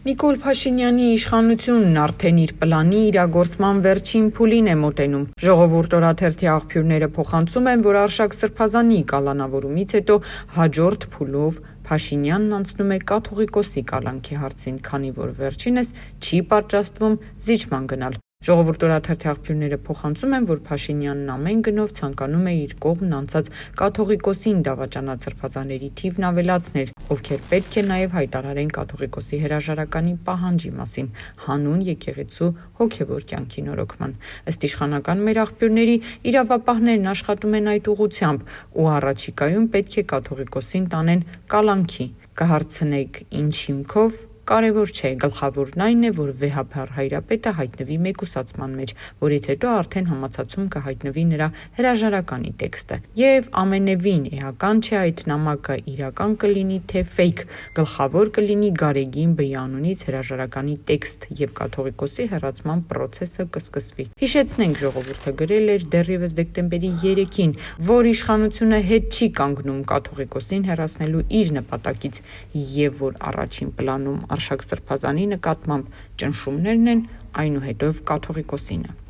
Նիկոլ Փաշինյանի իշխանությունն արդեն իր պլանի իրագործման վերջին փուլին է մոտենում։ Ժողովուրդ օրաթերթի աղբյուրները փոխանցում են, որ Արշակ Սրբազանի կալանավորումից հետո հաջորդ փուլով Փաշինյանն անցնում է կաթողիկոսի կալանքի հարցին, քանի որ վերջինս չի պատրաստվում զիջման գնալ։ Ժողովուրդ օրաթերթի աղբյուրները փոխանցում են, որ Փաշինյանն ամեն գնով ցանկանում է իր կողմն անցած կաթողիկոսին դավաճանած սրբազանների թիվն ավելացնել, ովքեր պետք է նաև հայտարարեն կաթողիկոսի հրաժարականի պահանջի մասին հանուն եկեղեցու հոգևոր կյանքի նորոգման։ Ըստ իշխանական մեր աղբյուրների, իրավապահներն աշխատում են այդ ուղղությամբ ու առաջիկայում պետք է կաթողիկոսին տանեն կալանքի։ Կհարցնեք՝ ինչ հիմքով։ Կարևոր չէ, գլխավորն այն է, որ վեհափառ հայրապետը հայտնվի մեկուսացման մեջ, որից հետո արդեն համացածում կհայտնվի նրա հրաժարականի տեքստը։ Եվ ամենևին էական չէ այդ նամակը իրական կլինի թե ֆեյք, գլխավոր կլինի Գարեգին Բեյանունից հրաժարականի տեքստ և կաթողիկոսի հեռացման պրոցեսը կսկսվի։ Հիշեցնենք, ժողովուրդը գրել էր դեռևս դեկտեմբերի 3-ին, որ իշխանությունը հետ չի կանգնում կաթողիկոսին հեռացնելու իր նպատակից և որ առաջին պլանում Արշակ Սրբազանի նկատմամբ ճնշումներն են, այնուհետև կաթողիկոսինը։